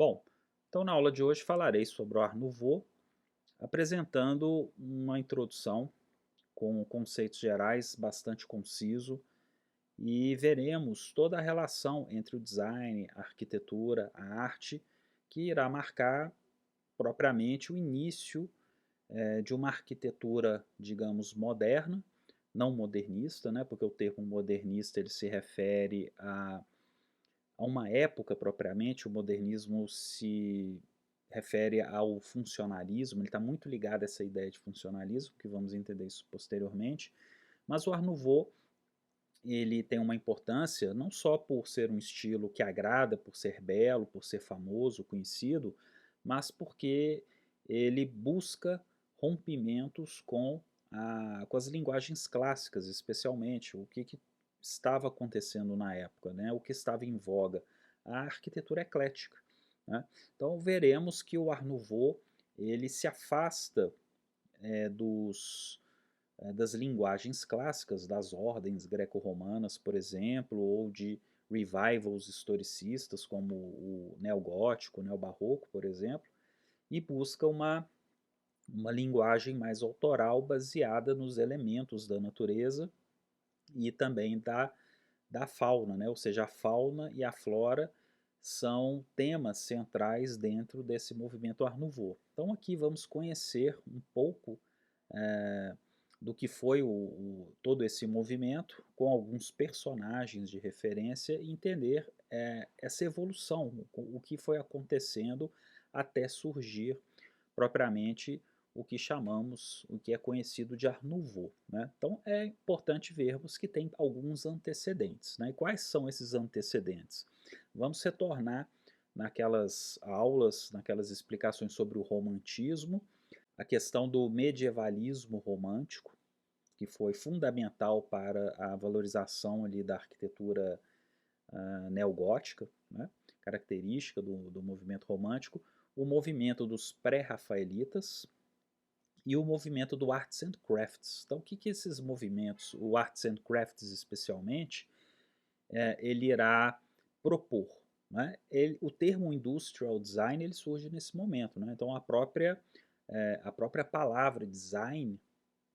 Bom, então na aula de hoje falarei sobre o Art Nouveau, apresentando uma introdução com conceitos gerais bastante conciso e veremos toda a relação entre o design, a arquitetura, a arte, que irá marcar propriamente o início de uma arquitetura, digamos, moderna, não modernista, né, porque o termo modernista ele se refere a uma época propriamente. O modernismo se refere ao funcionalismo, ele está muito ligado a essa ideia de funcionalismo, que vamos entender isso posteriormente, mas o Art Nouveau ele tem uma importância não só por ser um estilo que agrada, por ser belo, por ser famoso, conhecido, mas porque ele busca rompimentos com as linguagens clássicas, especialmente o que estava acontecendo na época, né? O que estava em voga, a arquitetura eclética, né? Então veremos que o Art Nouveau ele se afasta das linguagens clássicas, das ordens greco-romanas, por exemplo, ou de revivals historicistas, como o neogótico, o neobarroco, por exemplo, e busca uma linguagem mais autoral baseada nos elementos da natureza e também da fauna, né? Ou seja, a fauna e a flora são temas centrais dentro desse movimento Art Nouveau. Então aqui vamos conhecer um pouco é, do que foi todo esse movimento, com alguns personagens de referência, e entender essa evolução, o que foi acontecendo até surgir propriamente o que é conhecido de Art Nouveau, né? Então é importante vermos que tem alguns antecedentes, né? E quais são esses antecedentes? Vamos retornar naquelas aulas, naquelas explicações sobre o romantismo, a questão do medievalismo romântico, que foi fundamental para a valorização ali da arquitetura neogótica, né? Característica do movimento romântico, o movimento dos pré-rafaelitas e o movimento do Arts and Crafts. Então, o que esses movimentos, o Arts and Crafts especialmente, ele irá propor? Né? O termo industrial design ele surge nesse momento. Né? Então, a própria palavra design,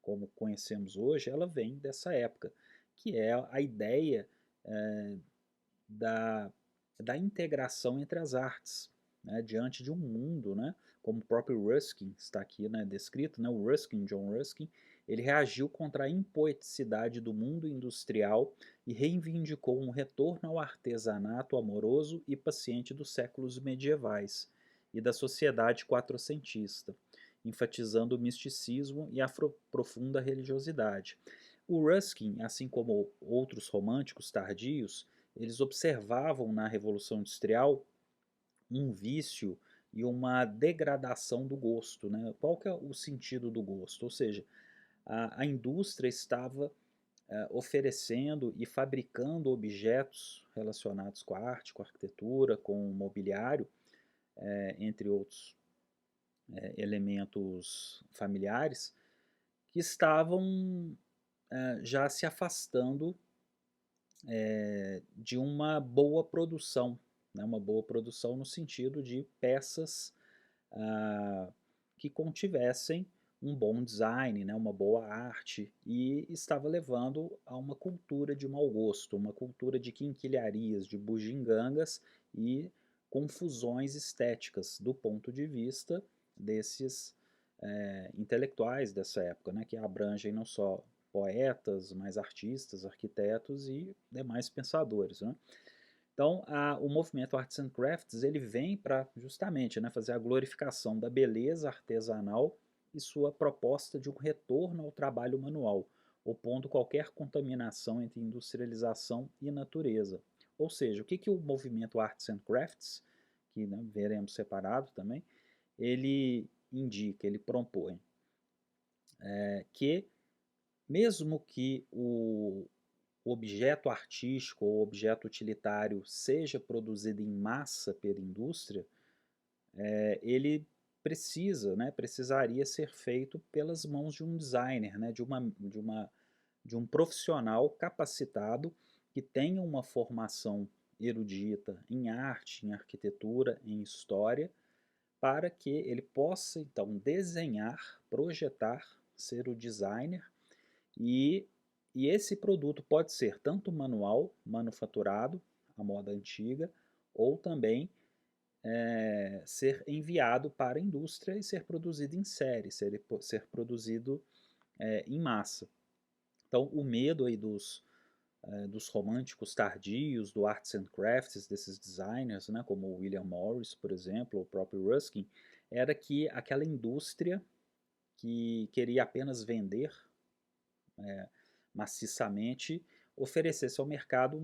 como conhecemos hoje, ela vem dessa época, que é a ideia é, da, da integração entre as artes, né, diante de um mundo, né, como o próprio Ruskin está aqui, né, descrito, né, o Ruskin, John Ruskin, ele reagiu contra a impoeticidade do mundo industrial e reivindicou um retorno ao artesanato amoroso e paciente dos séculos medievais e da sociedade quatrocentista, enfatizando o misticismo e a profunda religiosidade. O Ruskin, assim como outros românticos tardios, eles observavam na Revolução Industrial um vício e uma degradação do gosto. Né? Qual que é o sentido do gosto? Ou seja, a indústria estava oferecendo e fabricando objetos relacionados com a arte, com a arquitetura, com o mobiliário, entre outros elementos familiares, que estavam já se afastando de uma boa produção, né? Uma boa produção no sentido de peças ah, que contivessem um bom design, né? Uma boa arte, e estava levando a uma cultura de mau gosto, uma cultura de quinquilharias, de bugigangas e confusões estéticas do ponto de vista desses intelectuais dessa época, né? Que abrangem não só poetas, mas artistas, arquitetos e demais pensadores, né? Então, o movimento Arts and Crafts ele vem para justamente, né, fazer a glorificação da beleza artesanal e sua proposta de um retorno ao trabalho manual, opondo qualquer contaminação entre industrialização e natureza. Ou seja, o que o movimento Arts and Crafts, que, né, veremos separado também, ele indica, ele propõe que mesmo que o objeto artístico ou objeto utilitário seja produzido em massa pela indústria, ele precisaria ser feito pelas mãos de um designer, né, de um profissional capacitado que tenha uma formação erudita em arte, em arquitetura, em história, para que ele possa então desenhar, projetar, ser o designer e, e esse produto pode ser tanto manual, manufaturado, a moda antiga, ou também ser enviado para a indústria e ser produzido em série, ser produzido em massa. Então, o medo aí dos românticos tardios, do arts and crafts, desses designers, né, como o William Morris, por exemplo, ou o próprio Ruskin, era que aquela indústria que queria apenas vender maciçamente oferecesse ao mercado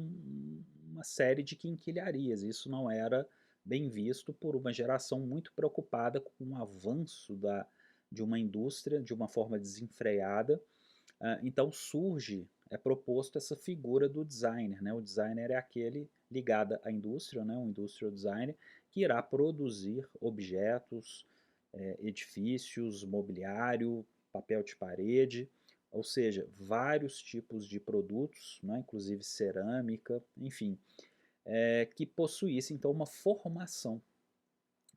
uma série de quinquilharias. Isso não era bem visto por uma geração muito preocupada com o avanço de uma indústria de uma forma desenfreada. Então surge, é proposto essa figura do designer. Né? O designer é aquele ligado à indústria, né? Um industrial designer, que irá produzir objetos, edifícios, mobiliário, papel de parede, ou seja, vários tipos de produtos, né? Inclusive cerâmica, enfim, que possuísse então uma formação.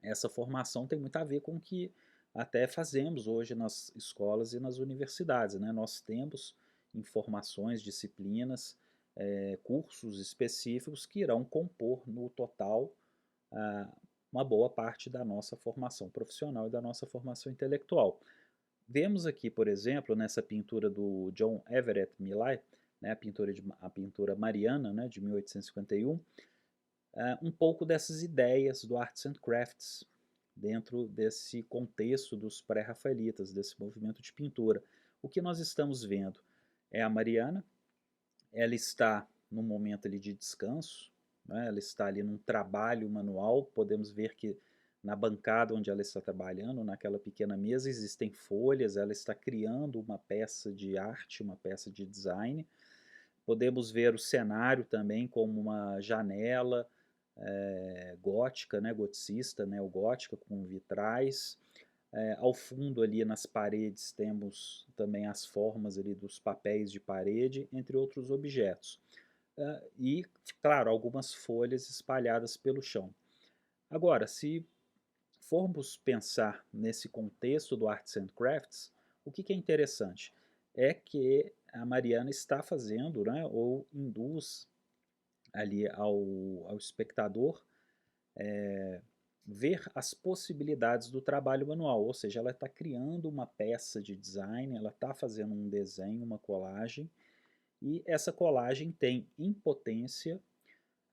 Essa formação tem muito a ver com o que até fazemos hoje nas escolas e nas universidades. Né? Nós temos informações, disciplinas, cursos específicos que irão compor no total ah, uma boa parte da nossa formação profissional e da nossa formação intelectual. Vemos aqui, por exemplo, nessa pintura do John Everett Millais, né, a pintura Mariana, né, de 1851, um pouco dessas ideias do Arts and Crafts dentro desse contexto dos pré-rafaelitas, desse movimento de pintura. O que nós estamos vendo é a Mariana, ela está num momento ali de descanso, né? Ela está ali num trabalho manual, podemos ver que na bancada onde ela está trabalhando, naquela pequena mesa, existem folhas, ela está criando uma peça de arte, uma peça de design. Podemos ver o cenário também como uma janela gótica, né, goticista, neogótica, com vitrais. Ao fundo ali nas paredes temos também as formas ali dos papéis de parede, entre outros objetos. E, claro, algumas folhas espalhadas pelo chão. Agora, se formos pensar nesse contexto do Arts and Crafts, o que é interessante? É que a Mariana está fazendo, né, ou induz ali ao espectador ver as possibilidades do trabalho manual, ou seja, ela está criando uma peça de design, ela está fazendo um desenho, uma colagem, e essa colagem tem em potência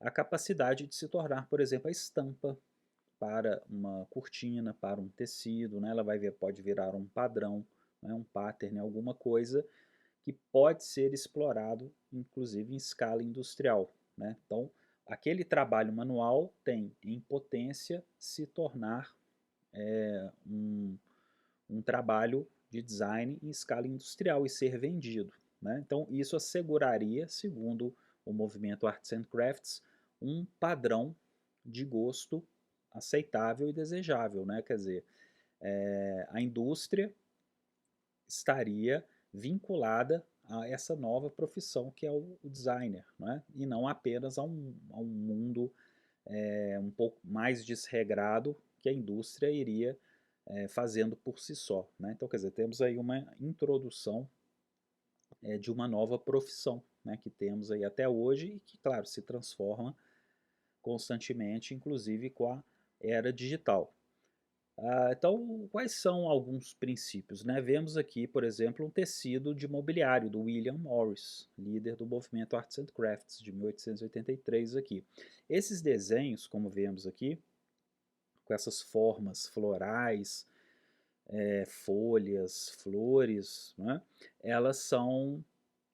a capacidade de se tornar, por exemplo, a estampa para uma cortina, para um tecido, né? Ela pode virar um padrão, né? Um pattern, alguma coisa que pode ser explorado, inclusive em escala industrial. Né? Então, aquele trabalho manual tem em potência se tornar um trabalho de design em escala industrial e ser vendido. Né? Então, isso asseguraria, segundo o movimento Arts and Crafts, um padrão de gosto aceitável e desejável. Né? Quer dizer, a indústria estaria vinculada a essa nova profissão que é o designer, né? E não apenas a um mundo um pouco mais desregrado que a indústria iria fazendo por si só. Né? Então, quer dizer, temos aí uma introdução de uma nova profissão, né, que temos aí até hoje e que, claro, se transforma constantemente, inclusive com a era digital. Então, quais são alguns princípios? Né? Vemos aqui, por exemplo, um tecido de mobiliário do William Morris, líder do movimento Arts and Crafts, de 1883 aqui. Esses desenhos, como vemos aqui, com essas formas florais, folhas, flores, né? Elas são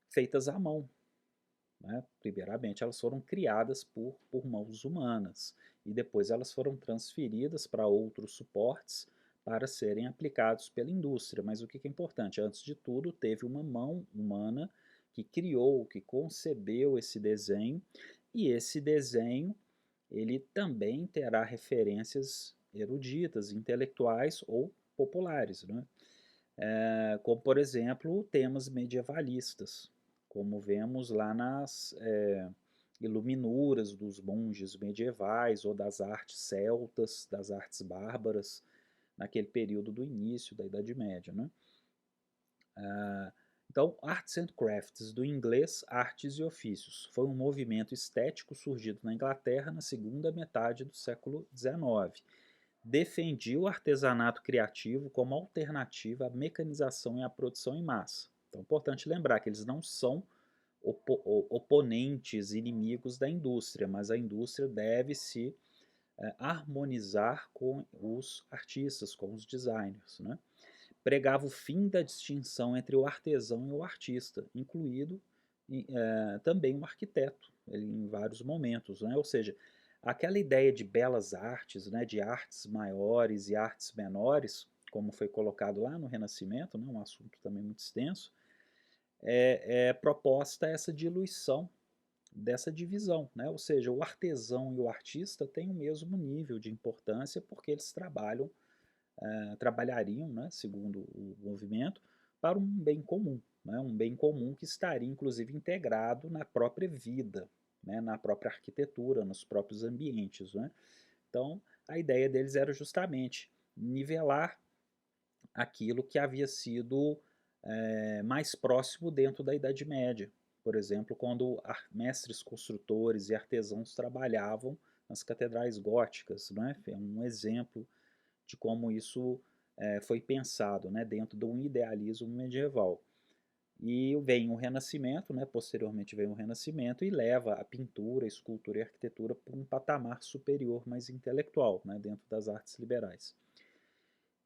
feitas à mão. Né? Primeiramente, elas foram criadas por mãos humanas e depois elas foram transferidas para outros suportes para serem aplicados pela indústria. Mas o que é importante? Antes de tudo, teve uma mão humana que criou, que concebeu esse desenho, e esse desenho ele também terá referências eruditas, intelectuais ou populares, né? Como, por exemplo, temas medievalistas, como vemos lá iluminuras dos monges medievais ou das artes celtas, das artes bárbaras, naquele período do início da Idade Média, né? Então, Arts and Crafts, do inglês Artes e Ofícios, foi um movimento estético surgido na Inglaterra na segunda metade do século XIX. Defendia o artesanato criativo como alternativa à mecanização e à produção em massa. Então, é importante lembrar que eles não são oponentes, inimigos da indústria, mas a indústria deve se harmonizar com os artistas, com os designers, né? Pregava o fim da distinção entre o artesão e o artista, incluído também o arquiteto, ele, em vários momentos, né? Ou seja, aquela ideia de belas artes, né, de artes maiores e artes menores, como foi colocado lá no Renascimento, né, um assunto também muito extenso, é proposta essa diluição dessa divisão, né? Ou seja, o artesão e o artista têm o mesmo nível de importância porque eles trabalhariam, né, segundo o movimento, para um bem comum, né? Um bem comum que estaria inclusive integrado na própria vida, né, na própria arquitetura, nos próprios ambientes, né? Então, a ideia deles era justamente nivelar aquilo que havia sido mais próximo dentro da Idade Média. Por exemplo, quando mestres construtores e artesãos trabalhavam nas catedrais góticas, né? É um exemplo de como isso foi pensado, né, dentro de um idealismo medieval. E vem o Renascimento, né, posteriormente vem o Renascimento e leva a pintura, a escultura e a arquitetura para um patamar superior, mais intelectual, né, dentro das artes liberais.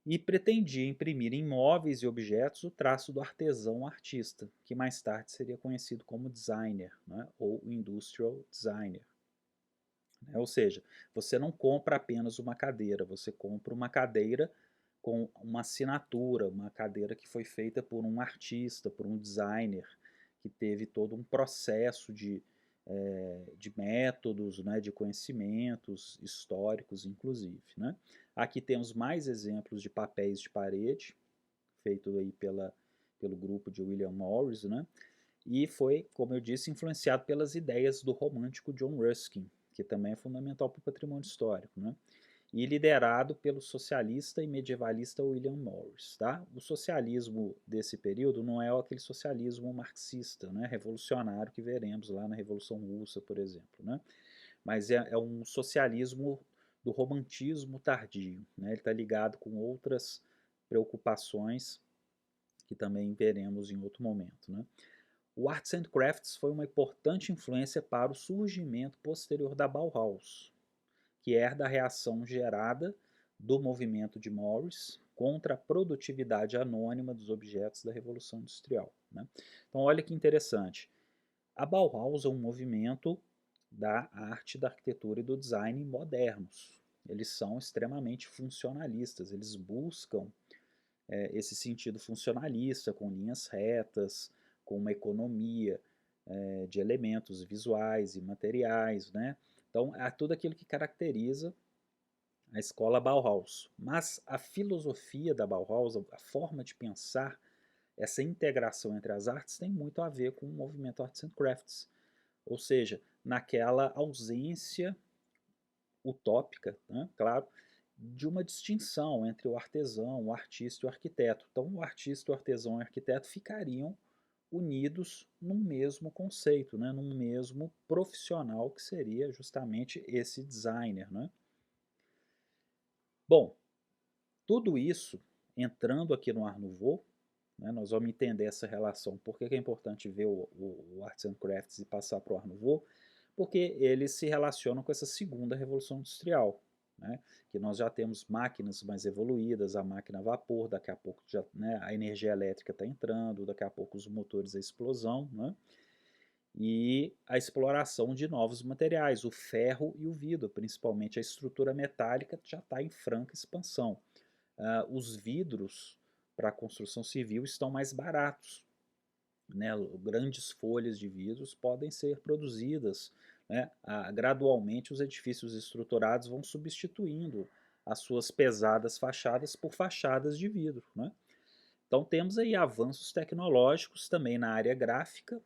E pretendia imprimir em móveis e objetos o traço do artesão artista, que mais tarde seria conhecido como designer, né, ou industrial designer. Né? Ou seja, você não compra apenas uma cadeira, você compra uma cadeira com uma assinatura, uma cadeira que foi feita por um artista, por um designer, que teve todo um processo de métodos, né, de conhecimentos históricos, inclusive. Né? Aqui temos mais exemplos de papéis de parede, feito aí pelo grupo de William Morris, né? E foi, como eu disse, influenciado pelas ideias do romântico John Ruskin, que também é fundamental para o patrimônio histórico, né? E liderado pelo socialista e medievalista William Morris. Tá? O socialismo desse período não é aquele socialismo marxista, né, revolucionário que veremos lá na Revolução Russa, por exemplo, né? Mas é um socialismo do romantismo tardio. Né? Ele está ligado com outras preocupações que também veremos em outro momento. Né? O Arts and Crafts foi uma importante influência para o surgimento posterior da Bauhaus, que herda a reação gerada do movimento de Morris contra a produtividade anônima dos objetos da Revolução Industrial. Né? Então, olha que interessante. A Bauhaus é um movimento da arte, da arquitetura e do design modernos. Eles são extremamente funcionalistas, eles buscam esse sentido funcionalista, com linhas retas, com uma economia de elementos visuais e materiais, né? Então, é tudo aquilo que caracteriza a escola Bauhaus. Mas a filosofia da Bauhaus, a forma de pensar, essa integração entre as artes tem muito a ver com o movimento Arts and Crafts. Ou seja, naquela ausência utópica, né, claro, de uma distinção entre o artesão, o artista e o arquiteto. Então, o artista, o artesão e o arquiteto ficariam unidos num mesmo conceito, né, num mesmo profissional que seria justamente esse designer. Né? Bom, tudo isso entrando aqui no Art Nouveau, né, nós vamos entender essa relação. Por que é importante ver o Arts and Crafts e passar para o Art Nouveau? Porque eles se relacionam com essa segunda revolução industrial, né, que nós já temos máquinas mais evoluídas, a máquina a vapor, daqui a pouco já, né, a energia elétrica está entrando, daqui a pouco os motores a explosão, né, e a exploração de novos materiais, o ferro e o vidro, principalmente a estrutura metálica já está em franca expansão. Os vidros para a construção civil estão mais baratos, né? Grandes folhas de vidros podem ser produzidas, né? Gradualmente os edifícios estruturados vão substituindo as suas pesadas fachadas por fachadas de vidro, né? Então temos aí avanços tecnológicos também na área gráfica,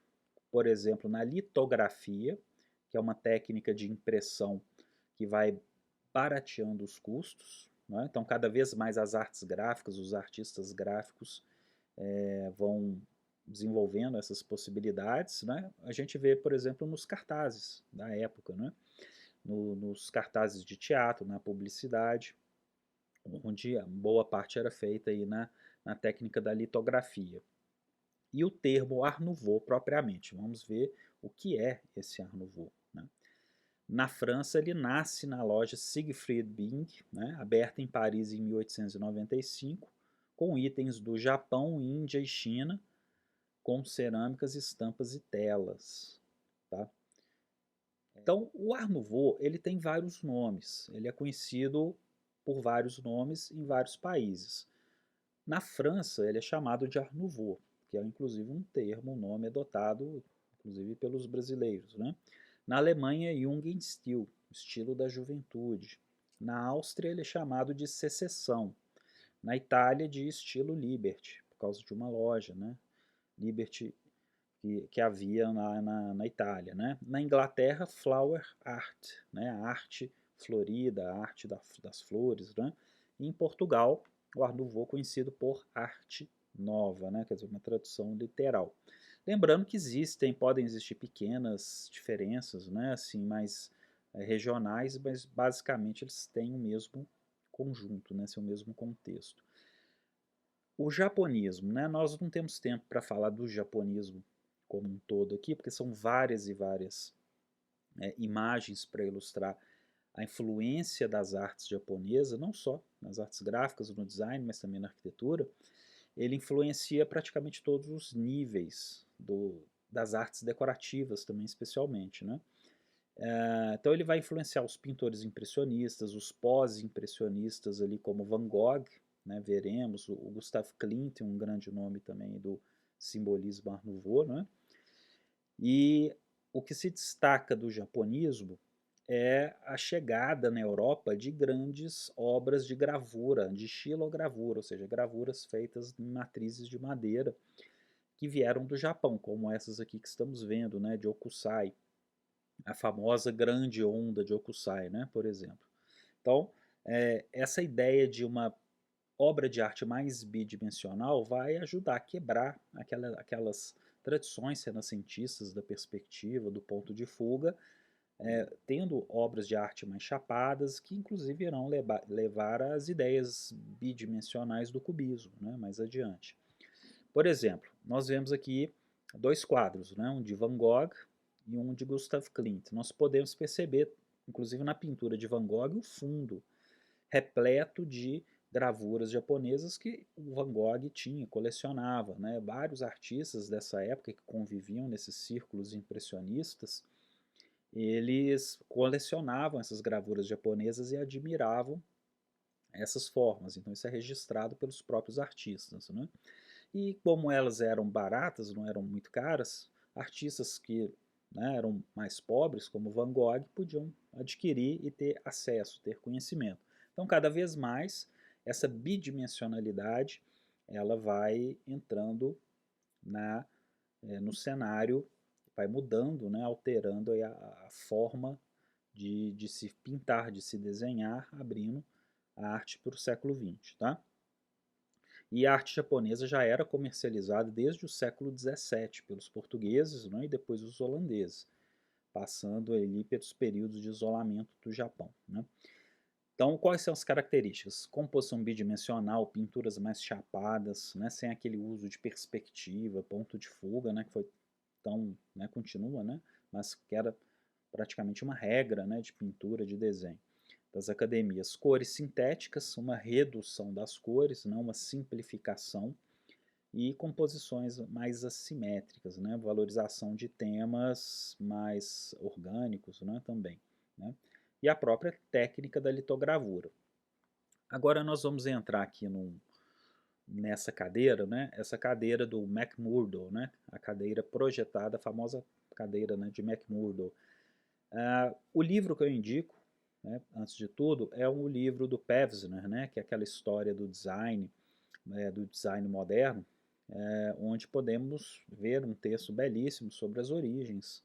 por exemplo, na litografia, que é uma técnica de impressão que vai barateando os custos, né? Então, cada vez mais as artes gráficas, os artistas gráficos vão desenvolvendo essas possibilidades, né? A gente vê, por exemplo, nos cartazes da época, né? Nos cartazes de teatro, na publicidade, onde a boa parte era feita aí na técnica da litografia. E o termo Art Nouveau propriamente, vamos ver o que é esse Art Nouveau, né? Na França, ele nasce na loja Siegfried Bing, né, aberta em Paris em 1895, com itens do Japão, Índia e China, com cerâmicas, estampas e telas. Tá? Então, o Art Nouveau ele tem vários nomes, ele é conhecido por vários nomes em vários países. Na França, ele é chamado de Art Nouveau, que é inclusive um termo, um nome adotado inclusive pelos brasileiros, né? Na Alemanha, Jugendstil, estilo da juventude. Na Áustria, ele é chamado de Secessão. Na Itália, de estilo Liberty, por causa de uma loja, né? Liberty que havia na Itália, né? Na Inglaterra, Flower Art, né? A arte florida, a arte das flores, né? E em Portugal, o Art Nouveau conhecido por arte nova, né? Quer dizer, uma tradução literal. Lembrando que podem existir pequenas diferenças, né? Assim, mais regionais, mas basicamente eles têm o mesmo conjunto, né? O mesmo contexto. O japonismo, né? Nós não temos tempo para falar do japonismo como um todo aqui, porque são várias e várias imagens para ilustrar a influência das artes japonesas, não só nas artes gráficas, no design, mas também na arquitetura. Ele influencia praticamente todos os níveis das artes decorativas também, especialmente, né? Então ele vai influenciar os pintores impressionistas, os pós-impressionistas ali como Van Gogh, né? Veremos o Gustav Klimt, um grande nome também do simbolismo Art Nouveau, né? E o que se destaca do japonismo é a chegada na Europa de grandes obras de gravura, de xilogravura, ou seja, gravuras feitas em matrizes de madeira que vieram do Japão, como essas aqui que estamos vendo, né, de Okusai, a famosa grande onda de Okusai, né, por exemplo. Então, essa ideia de uma obra de arte mais bidimensional vai ajudar a quebrar aquelas tradições renascentistas da perspectiva, do ponto de fuga, tendo obras de arte mais chapadas, que inclusive irão levar às ideias bidimensionais do cubismo, né, mais adiante. Por exemplo, nós vemos aqui dois quadros, né, um de Van Gogh e um de Gustav Klimt. Nós podemos perceber, inclusive na pintura de Van Gogh, o fundo repleto de gravuras japonesas que o Van Gogh tinha, colecionava. Né? Vários artistas dessa época que conviviam nesses círculos impressionistas, eles colecionavam essas gravuras japonesas e admiravam essas formas. Então isso é registrado pelos próprios artistas. Né? E como elas eram baratas, não eram muito caras, artistas que eram mais pobres, como Van Gogh, podiam adquirir e ter acesso, ter conhecimento. Então, cada vez mais, essa bidimensionalidade ela vai entrando no cenário, vai mudando, né, alterando a forma de se pintar, de se desenhar, abrindo a arte para o século XX. Tá? E a arte japonesa já era comercializada desde o século XVII pelos portugueses, né, e depois os holandeses, passando ali pelos períodos de isolamento do Japão. Né. Então, quais são as características? Composição bidimensional, pinturas mais chapadas, né, sem aquele uso de perspectiva, ponto de fuga, né, que foi tão, né, continua, né, mas que era praticamente uma regra, né, de pintura, de desenho das academias. Cores sintéticas, uma redução das cores, não uma simplificação, e composições mais assimétricas, né, valorização de temas mais orgânicos, né, também. Né, e a própria técnica da litogravura. Agora nós vamos entrar aqui nessa cadeira, né, essa cadeira do McMurdo, né, a cadeira projetada, a famosa cadeira, né, de McMurdo. O livro que eu indico, né, antes de tudo, é um livro do Pevsner, né, que é aquela história do design moderno, onde podemos ver um texto belíssimo sobre as origens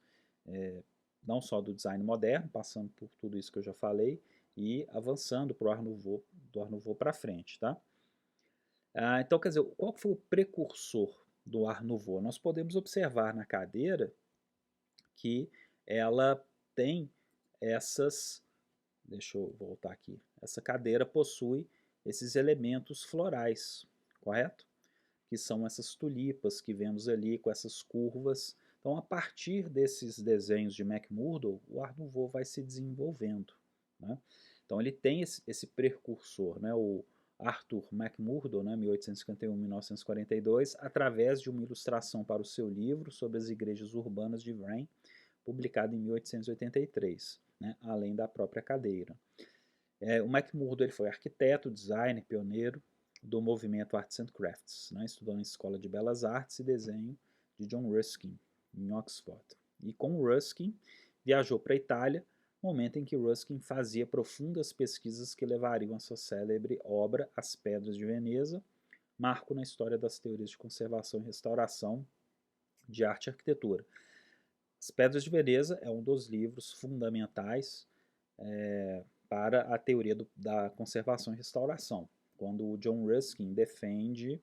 não só do design moderno, passando por tudo isso que eu já falei, e avançando para o Art Nouveau, do Art Nouveau para frente, tá? Então, quer dizer, qual foi o precursor do Art Nouveau? Nós podemos observar na cadeira que ela tem essas. Deixa eu voltar aqui. Essa cadeira possui esses elementos florais, correto? Que são essas tulipas que vemos ali com essas curvas. Então, a partir desses desenhos de McMurdo, o Art Nouveau vai se desenvolvendo, né? Então, ele tem esse precursor, né? O Arthur McMurdo, né? 1851-1942, através de uma ilustração para o seu livro sobre as igrejas urbanas de Vrain, publicado em 1883, né? Além da própria cadeira. O McMurdo ele foi arquiteto, designer, pioneiro do movimento Arts and Crafts, né? Estudou na Escola de Belas Artes e Desenho de John Ruskin, em Oxford. E com Ruskin, viajou para a Itália, momento em que Ruskin fazia profundas pesquisas que levariam a sua célebre obra As Pedras de Veneza, marco na história das teorias de conservação e restauração de arte e arquitetura. As Pedras de Veneza é um dos livros fundamentais para a teoria da conservação e restauração, quando o John Ruskin defende,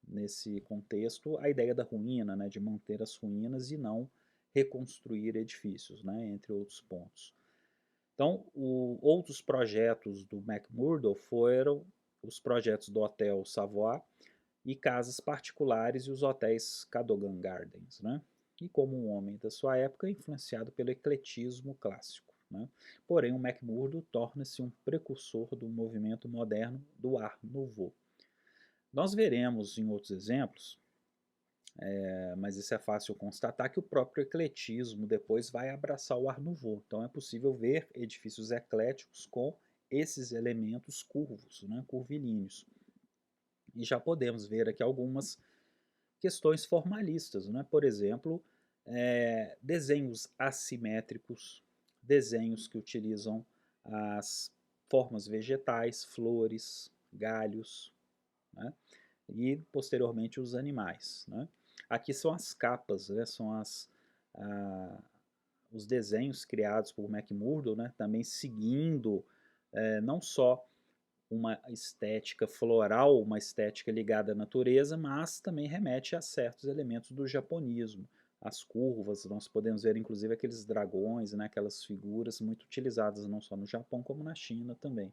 nesse contexto, a ideia da ruína, né, de manter as ruínas e não reconstruir edifícios, né, entre outros pontos. Então, outros projetos do McMurdo foram os projetos do Hotel Savoy e casas particulares e os hotéis Cadogan Gardens, né? E como um homem da sua época, influenciado pelo ecletismo clássico, né? Porém, o McMurdo torna-se um precursor do movimento moderno do Art Nouveau. Nós veremos em outros exemplos, mas isso é fácil constatar, que o próprio ecletismo depois vai abraçar o Art Nouveau. Então é possível ver edifícios ecléticos com esses elementos curvos, né, curvilíneos. E já podemos ver aqui algumas questões formalistas, né? Por exemplo, desenhos assimétricos, desenhos que utilizam as formas vegetais, flores, galhos, né? E posteriormente os animais, né? Aqui são as capas, né? São os desenhos criados por McMurdo, né? Também seguindo não só uma estética floral, uma estética ligada à natureza, mas também remete a certos elementos do japonismo. As curvas, nós podemos ver inclusive aqueles dragões, né, aquelas figuras muito utilizadas não só no Japão como na China também.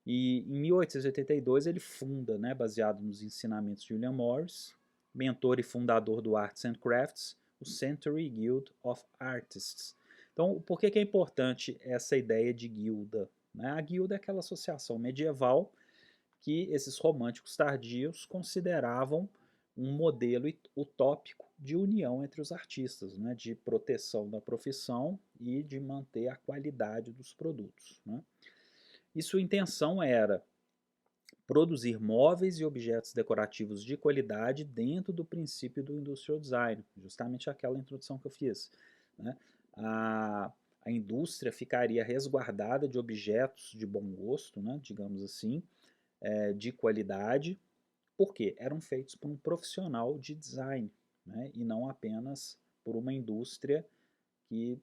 E em 1882 ele funda, né, baseado nos ensinamentos de William Morris, mentor e fundador do Arts and Crafts, o Century Guild of Artists. Então, por que é importante essa ideia de guilda? A guilda é aquela associação medieval que esses românticos tardios consideravam um modelo utópico de união entre os artistas, né, de proteção da profissão e de manter a qualidade dos produtos, né. E sua intenção era produzir móveis e objetos decorativos de qualidade dentro do princípio do industrial design, justamente aquela introdução que eu fiz, né. A indústria ficaria resguardada de objetos de bom gosto, né, digamos assim, de qualidade, porque eram feitos por um profissional de design, né, e não apenas por uma indústria que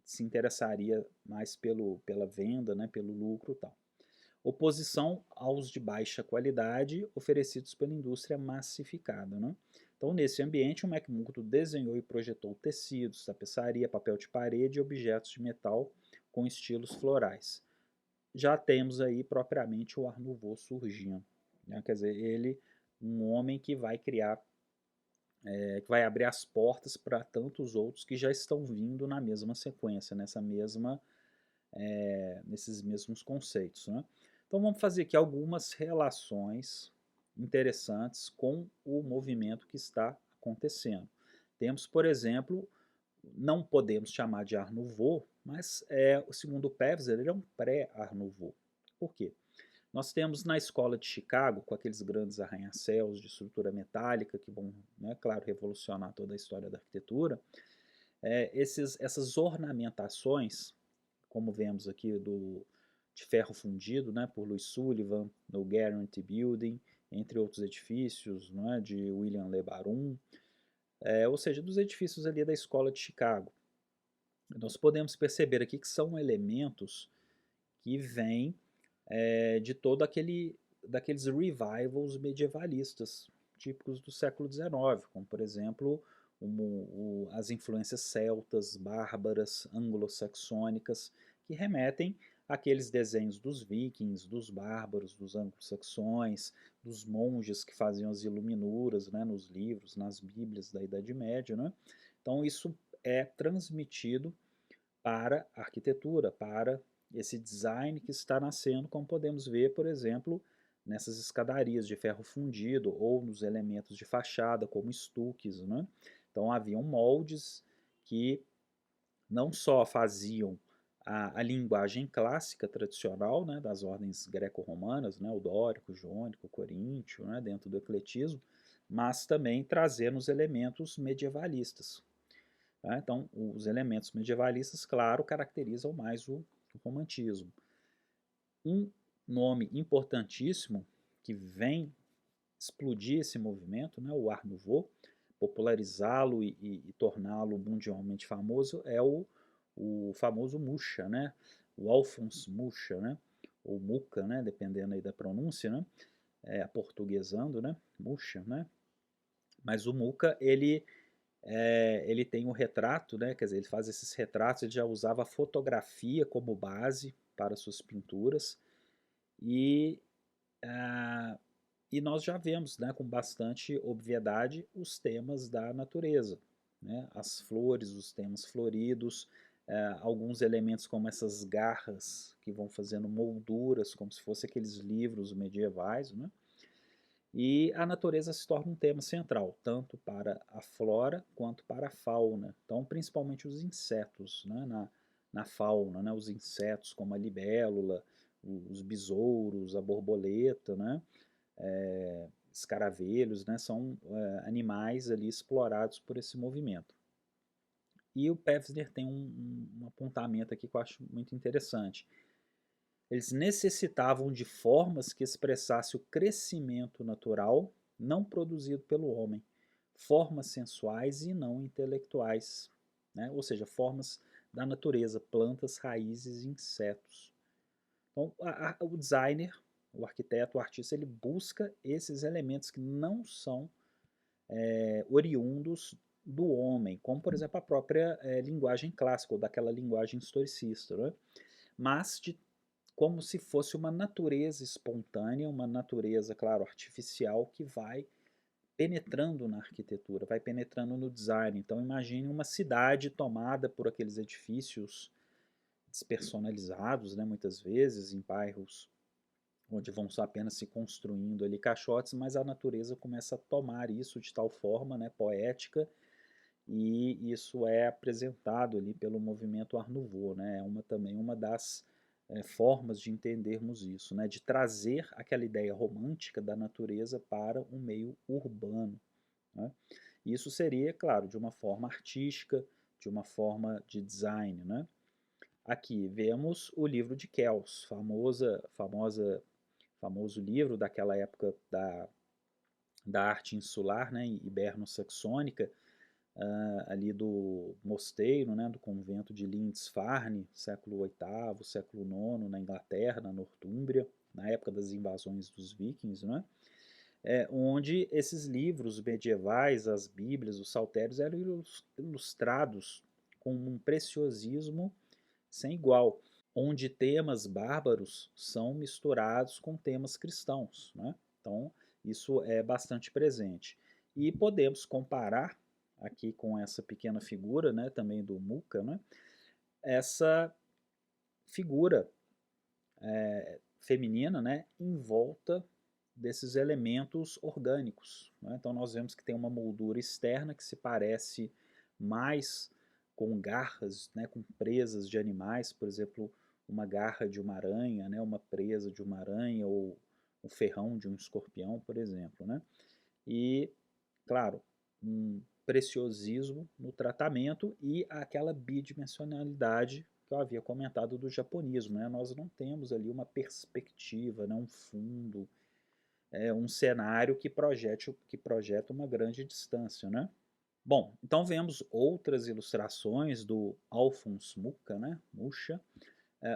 se interessaria mais pela venda, né, pelo lucro e tal. Oposição aos de baixa qualidade oferecidos pela indústria massificada, né? Então, nesse ambiente, o McMurdo desenhou e projetou tecidos, tapeçaria, papel de parede e objetos de metal com estilos florais. Já temos aí propriamente o Art Nouveau surgindo, né? Quer dizer, ele, um homem que vai criar, que vai abrir as portas para tantos outros que já estão vindo na mesma sequência, nesses mesmos conceitos, né? Então vamos fazer aqui algumas relações interessantes com o movimento que está acontecendo. Temos, por exemplo, não podemos chamar de Art Nouveau, mas segundo Pevsner, ele é um pré-Art Nouveau. Por quê? Nós temos na escola de Chicago, com aqueles grandes arranha-céus de estrutura metálica que vão, né, claro, revolucionar toda a história da arquitetura, essas ornamentações, como vemos aqui de ferro fundido, né, por Louis Sullivan, no Guarantee Building, entre outros edifícios, né, de William Le Baron, ou seja, dos edifícios ali da escola de Chicago. Nós podemos perceber aqui que são elementos que vêm de todo daqueles revivals medievalistas típicos do século XIX, como por exemplo as influências celtas, bárbaras, anglo-saxônicas, que remetem àqueles desenhos dos vikings, dos bárbaros, dos anglo-saxões, dos monges que faziam as iluminuras, né, nos livros, nas bíblias da Idade Média, né? Então isso é transmitido para a arquitetura, para esse design que está nascendo, como podemos ver, por exemplo, nessas escadarias de ferro fundido ou nos elementos de fachada, como estuques, né? Então haviam moldes que não só faziam a linguagem clássica tradicional, né, das ordens greco-romanas, né, o dórico, o jônico, o coríntio, né, dentro do ecletismo, mas também trazendo os elementos medievalistas. Tá? Então, os elementos medievalistas, claro, caracterizam mais o romantismo. Um nome importantíssimo que vem explodir esse movimento, né, o Art Nouveau, popularizá-lo e torná-lo mundialmente famoso, é o famoso Mucha, né, o Alphonse Mucha, né, ou Mucha, né, dependendo aí da pronúncia, né, aportuguesando, né, Mucha, né, mas o Mucha, ele tem um retrato, né? Quer dizer, ele faz esses retratos, ele já usava a fotografia como base para suas pinturas e, ah, e nós já vemos, né, com bastante obviedade os temas da natureza, né? As flores, os temas floridos, alguns elementos como essas garras que vão fazendo molduras, como se fossem aqueles livros medievais, né? E a natureza se torna um tema central, tanto para a flora quanto para a fauna. Então, principalmente os insetos, né, na fauna, né, os insetos como a libélula, os besouros, a borboleta, né, escaravelhos, né, são animais ali explorados por esse movimento. E o Pevsner tem um apontamento aqui que eu acho muito interessante. Eles necessitavam de formas que expressassem o crescimento natural não produzido pelo homem, formas sensuais e não intelectuais, né? Ou seja, formas da natureza, plantas, raízes e insetos. Então, o designer, o arquiteto, o artista, ele busca esses elementos que não são oriundos do homem, como por exemplo a própria linguagem clássica, ou daquela linguagem historicista, né? Mas de como se fosse uma natureza espontânea, uma natureza, claro, artificial, que vai penetrando na arquitetura, vai penetrando no design. Então imagine uma cidade tomada por aqueles edifícios despersonalizados, né, muitas vezes em bairros onde vão só apenas se construindo ali caixotes, mas a natureza começa a tomar isso de tal forma, né, poética, e isso é apresentado ali pelo movimento Art Nouveau, né? É também uma das formas de entendermos isso, né? De trazer aquela ideia romântica da natureza para um meio urbano, né? Isso seria, claro, de uma forma artística, de uma forma de design, né? Aqui vemos o livro de Kells, famoso livro daquela época da arte insular, né, iberno-saxônica, ali do mosteiro, né, do convento de Lindisfarne, século VIII, século IX, na Inglaterra, na Nortúmbria, na época das invasões dos vikings, né, onde esses livros medievais, as bíblias, os saltérios, eram ilustrados com um preciosismo sem igual, onde temas bárbaros são misturados com temas cristãos, né? Então, isso é bastante presente. E podemos comparar aqui com essa pequena figura, né, também do Mucha, né, essa figura feminina, né, em volta desses elementos orgânicos, né? Então nós vemos que tem uma moldura externa que se parece mais com garras, né, com presas de animais, por exemplo, uma garra de uma aranha, né, uma presa de uma aranha ou o ferrão de um escorpião, por exemplo, né? E, claro, um preciosismo no tratamento e aquela bidimensionalidade que eu havia comentado do japonismo, né? Nós não temos ali uma perspectiva, né? Um fundo, um cenário que projeta uma grande distância, né? Bom, então vemos outras ilustrações do Alfons Mucha, né, Mucha,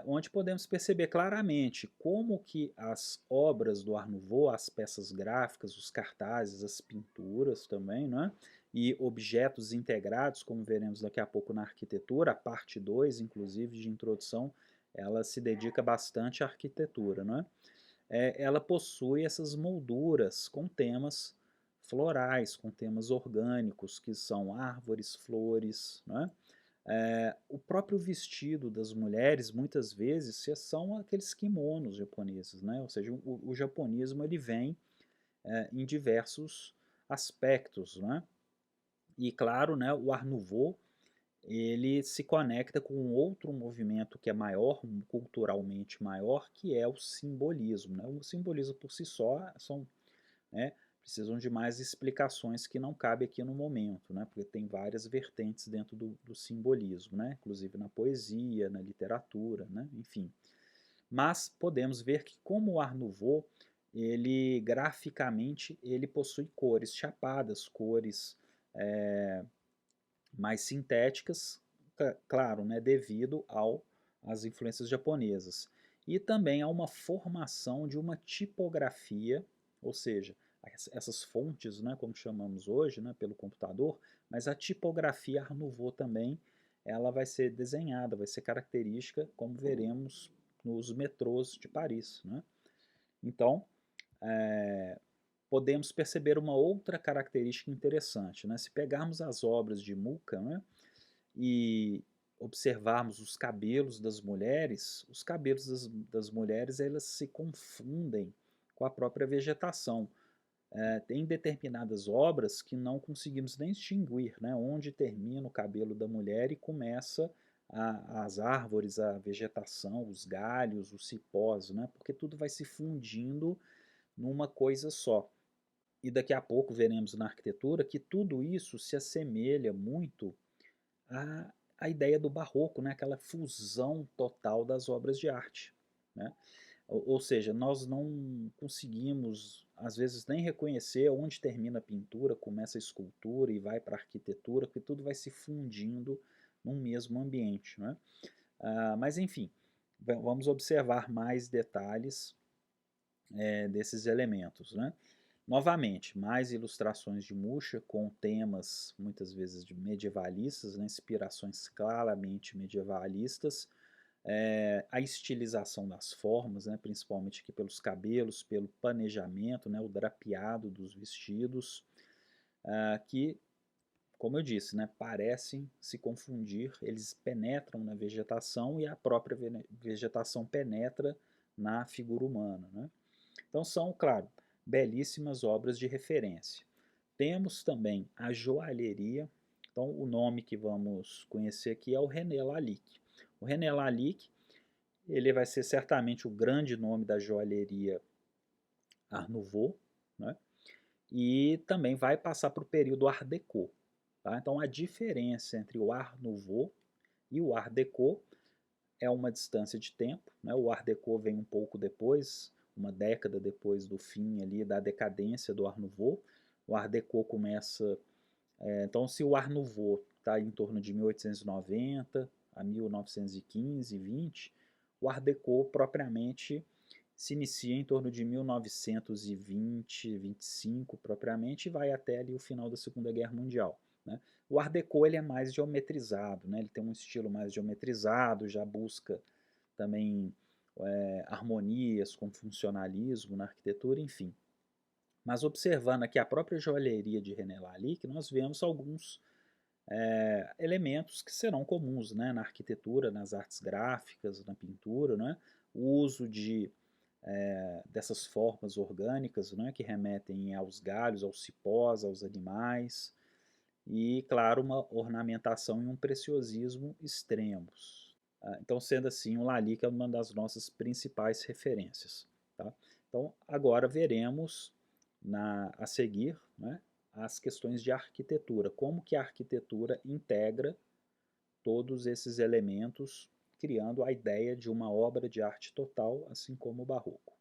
onde podemos perceber claramente como que as obras do Art Nouveau, as peças gráficas, os cartazes, as pinturas também, né, e objetos integrados, como veremos daqui a pouco na arquitetura, a parte 2, inclusive, de introdução, ela se dedica bastante à arquitetura, né? Ela possui essas molduras com temas florais, com temas orgânicos, que são árvores, flores, né? O próprio vestido das mulheres, muitas vezes, são aqueles kimonos japoneses, né? Ou seja, o japonismo ele vem em diversos aspectos, né? E claro, né, o Art Nouveau ele se conecta com outro movimento que é maior, culturalmente maior, que é o simbolismo, né? O simbolismo por si só são, né, precisam de mais explicações que não cabe aqui no momento, né? Porque tem várias vertentes dentro do simbolismo, né? Inclusive na poesia, na literatura, né? Enfim. Mas podemos ver que como o Art Nouveau, ele graficamente ele possui cores chapadas, cores mais sintéticas, claro, né, devido às influências japonesas. E também há uma formação de uma tipografia, ou seja, essas fontes, né, como chamamos hoje, né, pelo computador, mas a tipografia Art Nouveau também, ela vai ser desenhada, vai ser característica, como veremos nos metrôs de Paris, né? Então, é, podemos perceber uma outra característica interessante, né? Se pegarmos as obras de Mucha, né, e observarmos os cabelos das mulheres, os cabelos das mulheres elas se confundem com a própria vegetação. Tem determinadas obras que não conseguimos nem distinguir, né, onde termina o cabelo da mulher e começa as árvores, a vegetação, os galhos, os cipós, né, porque tudo vai se fundindo numa coisa só. E daqui a pouco veremos na arquitetura que tudo isso se assemelha muito à ideia do barroco, né? Aquela fusão total das obras de arte. Né? Ou seja, nós não conseguimos, às vezes, nem reconhecer onde termina a pintura, começa a escultura e vai para a arquitetura, porque tudo vai se fundindo num mesmo ambiente. Né? Mas, enfim, vamos observar mais detalhes desses elementos. Né? Novamente, mais ilustrações de Mucha com temas muitas vezes de medievalistas, né, inspirações claramente medievalistas, a estilização das formas, né, principalmente aqui pelos cabelos, pelo planejamento, né, o drapeado dos vestidos, que, como eu disse, né, parecem se confundir, eles penetram na vegetação e a própria vegetação penetra na figura humana. Né? Então são, claro, belíssimas obras de referência. Temos também a joalheria, então o nome que vamos conhecer aqui é o René Lalique. O René Lalique, ele vai ser certamente o grande nome da joalheria Art Nouveau, né? E também vai passar para o período Art Deco. Tá? Então a diferença entre o Art Nouveau e o Art Deco é uma distância de tempo, né? O Art Deco vem um pouco depois, uma década depois do fim ali da decadência do Art Nouveau. O Art Deco começa, então se o Art Nouveau está em torno de 1890 a 1915, 20, o Art Deco propriamente se inicia em torno de 1920, 25 propriamente e vai até ali o final da Segunda Guerra Mundial. Né? O Art Deco ele é mais geometrizado, né? Ele tem um estilo mais geometrizado, já busca também harmonias com funcionalismo na arquitetura, enfim. Mas observando aqui a própria joalheria de René Lalique, nós vemos alguns elementos que serão comuns, né, na arquitetura, nas artes gráficas, na pintura, né, o uso dessas formas orgânicas, né, que remetem aos galhos, aos cipós, aos animais, e, claro, uma ornamentação e um preciosismo extremos. Então, sendo assim, o Lalique é uma das nossas principais referências. Tá? Então, agora veremos a seguir, né, as questões de arquitetura, como que a arquitetura integra todos esses elementos, criando a ideia de uma obra de arte total, assim como o barroco.